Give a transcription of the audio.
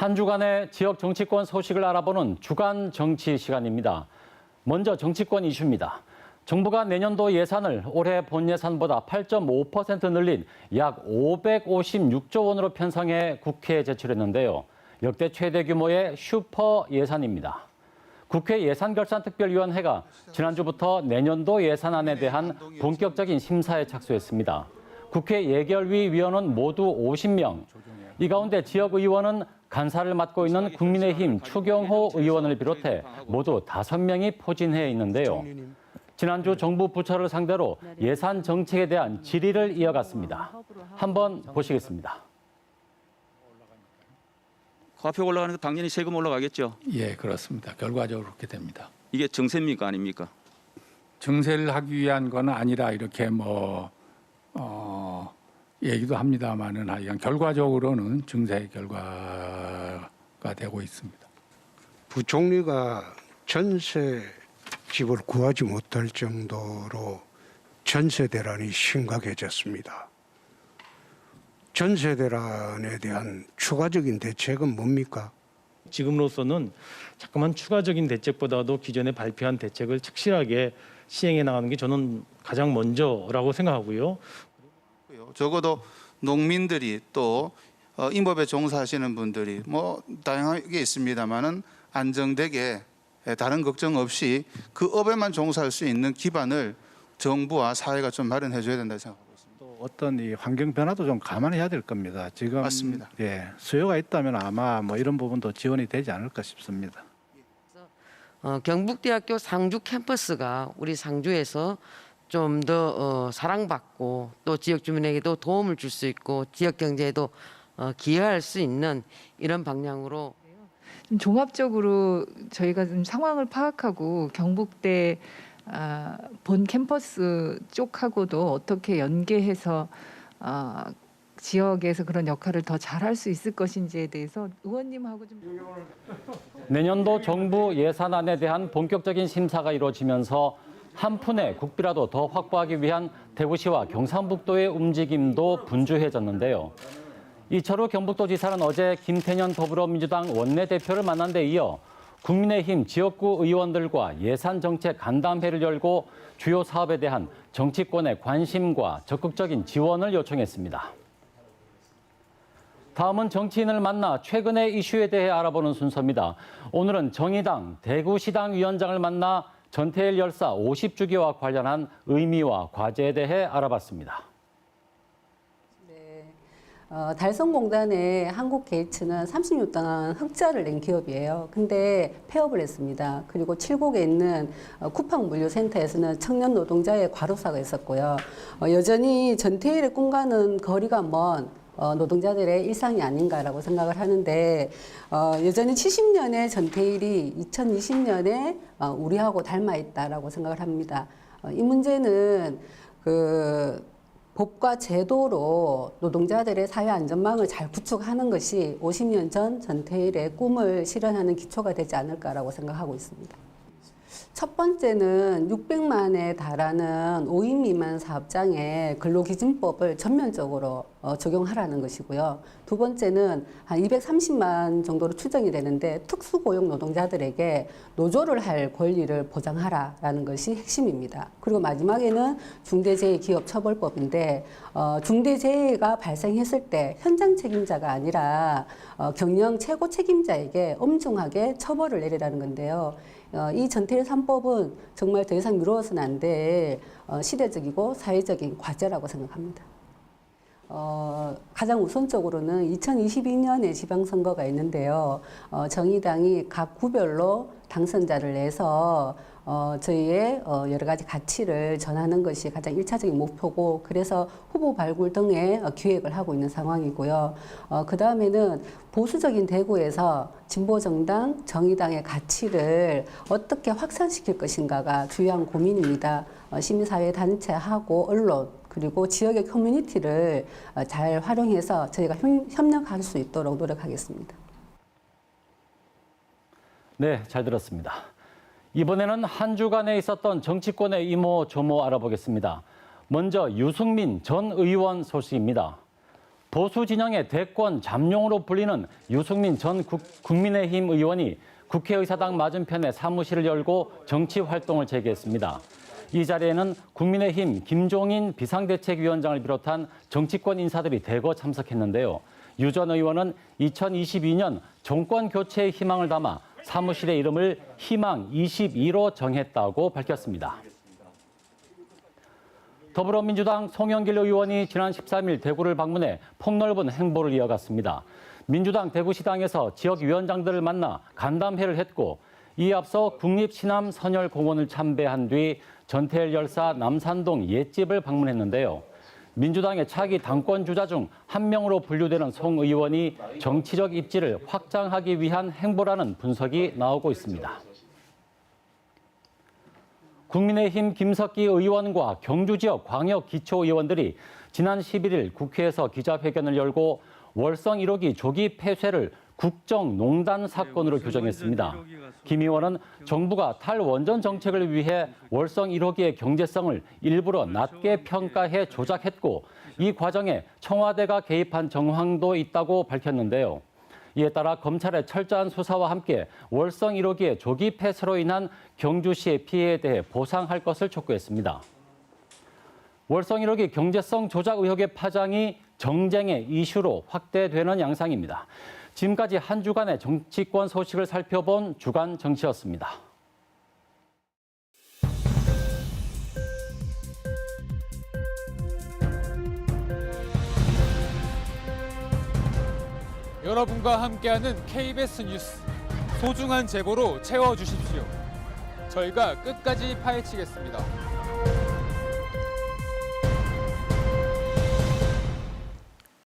한 주간의 지역 정치권 소식을 알아보는 주간 정치 시간입니다. 먼저 정치권 이슈입니다. 정부가 내년도 예산을 올해 본 예산보다 8.5% 늘린 약 556조 원으로 편성해 국회에 제출했는데요. 역대 최대 규모의 슈퍼 예산입니다. 국회 예산결산특별위원회가 지난주부터 내년도 예산안에 대한 본격적인 심사에 착수했습니다. 국회 예결위 위원은 모두 50명. 이 가운데 지역 의원은 간사를 맡고 있는 국민의힘 추경호 의원을 비롯해 모두 5명이 포진해 있는데요. 지난주 정부 부처를 상대로 예산 정책에 대한 질의를 이어갔습니다. 한번 보시겠습니다. 과표 올라가니까 당연히 세금 올라가겠죠. 예, 그렇습니다. 결과적으로 그렇게 됩니다. 이게 정세입니까 아닙니까? 정세를 하기 위한 건 아니라 이렇게 얘기도 합니다만은 하여간 결과적으로는 정세 결과가 되고 있습니다. 부총리가 전세 집을 구하지 못할 정도로 전세 대란이 심각해졌습니다. 전세 대란에 대한 추가적인 대책은 뭡니까? 지금으로서는 자꾸만 추가적인 대책보다도 기존에 발표한 대책을 착실하게 시행해 나가는 게 저는 가장 먼저라고 생각하고요. 적어도 농민들이 또 임업에 종사하시는 분들이 다양하게 있습니다만은 안정되게 다른 걱정 없이 그 업에만 종사할 수 있는 기반을 정부와 사회가 좀 마련해 줘야 된다 생각합니다. 또 어떤 이 환경 변화도 좀 감안해야 될 겁니다. 지금 맞습니다. 수요가 있다면 아마 이런 부분도 지원이 되지 않을까 싶습니다. 경북대학교 상주 캠퍼스가 우리 상주에서 좀 더 사랑받고 또 지역 주민에게도 도움을 줄 수 있고 지역 경제에도 기여할 수 있는 이런 방향으로 종합적으로 저희가 좀 상황을 파악하고 경북대 본 캠퍼스 쪽하고도 어떻게 연계해서 지역에서 그런 역할을 더 잘할 수 있을 것인지에 대해서 의원님하고 좀 내년도 정부 예산안에 대한 본격적인 심사가 이루어지면서 한 푼의 국비라도 더 확보하기 위한 대구시와 경상북도의 움직임도 분주해졌는데요. 이철우 경북도지사는 어제 김태년 더불어민주당 원내대표를 만난 데 이어 국민의힘 지역구 의원들과 예산정책 간담회를 열고 주요 사업에 대한 정치권의 관심과 적극적인 지원을 요청했습니다. 다음은 정치인을 만나 최근의 이슈에 대해 알아보는 순서입니다. 오늘은 정의당 대구시당 위원장을 만나 전태일 열사 50주기와 관련한 의미와 과제에 대해 알아봤습니다. 달성공단의 한국게이츠는 36단 흑자를 낸 기업이에요. 근데 폐업을 했습니다. 그리고 칠곡에 있는 쿠팡물류센터에서는 청년 노동자의 과로사가 있었고요. 여전히 전태일의 꿈과는 거리가 먼 노동자들의 일상이 아닌가라고 생각을 하는데 여전히 70년의 전태일이 2020년에 우리하고 닮아 있다라고 생각을 합니다. 이 문제는 법과 제도로 노동자들의 사회 안전망을 잘 구축하는 것이 50년 전 전태일의 꿈을 실현하는 기초가 되지 않을까라고 생각하고 있습니다. 첫 번째는 600만에 달하는 5인 미만 사업장에 근로기준법을 전면적으로 적용하라는 것이고요. 두 번째는 한 230만 정도로 추정이 되는데 특수고용 노동자들에게 노조를 할 권리를 보장하라라는 것이 핵심입니다. 그리고 마지막에는 중대재해기업처벌법인데 중대재해가 발생했을 때 현장 책임자가 아니라 경영 최고 책임자에게 엄중하게 처벌을 내리라는 건데요. 이 전태일 3법은 정말 더 이상 미루어서는 안 될 시대적이고 사회적인 과제라고 생각합니다. 가장 우선적으로는 2022년에 지방선거가 있는데요. 정의당이 각 구별로 당선자를 내서 저희의 여러 가지 가치를 전하는 것이 가장 1차적인 목표고 그래서 후보 발굴 등의 기획을 하고 있는 상황이고요. 그 다음에는 보수적인 대구에서 진보정당, 정의당의 가치를 어떻게 확산시킬 것인가가 주요한 고민입니다. 시민사회 단체하고 언론 그리고 지역의 커뮤니티를 잘 활용해서 저희가 협력할 수 있도록 노력하겠습니다. 네, 잘 들었습니다. 이번에는 한 주간에 있었던 정치권의 이모저모 알아보겠습니다. 먼저 유승민 전 의원 소식입니다. 보수 진영의 대권 잠룡으로 불리는 유승민 전 국민의힘 의원이 국회의사당 맞은편에 사무실을 열고 정치 활동을 재개했습니다. 이 자리에는 국민의힘 김종인 비상대책위원장을 비롯한 정치권 인사들이 대거 참석했는데요. 유 전 의원은 2022년 정권 교체의 희망을 담아 사무실의 이름을 희망 22로 정했다고 밝혔습니다. 더불어민주당 송영길 의원이 지난 13일 대구를 방문해 폭넓은 행보를 이어갔습니다. 민주당 대구시당에서 지역위원장들을 만나 간담회를 했고 이에 앞서 국립시남선열공원을 참배한 뒤 전태일 열사 남산동 옛집을 방문했는데요. 민주당의 차기 당권 주자 중 한 명으로 분류되는 송 의원이 정치적 입지를 확장하기 위한 행보라는 분석이 나오고 있습니다. 국민의힘 김석기 의원과 경주 지역 광역 기초의원들이 지난 11일 국회에서 기자회견을 열고 월성 1호기 조기 폐쇄를 국정농단 사건으로 규정했습니다. 김 의원은 정부가 탈원전 정책을 위해 월성 1호기의 경제성을 일부러 낮게 평가해 조작했고 이 과정에 청와대가 개입한 정황도 있다고 밝혔는데요. 이에 따라 검찰의 철저한 수사와 함께 월성 1호기의 조기 폐쇄로 인한 경주시의 피해에 대해 보상할 것을 촉구했습니다. 월성 1호기 경제성 조작 의혹의 파장이 정쟁의 이슈로 확대되는 양상입니다. 지금까지 한 주간의 정치권 소식을 살펴본 주간 정치였습니다. 여러분과 함께하는 KBS 뉴스, 소중한 제보로 채워주십시오. 저희가 끝까지 파헤치겠습니다.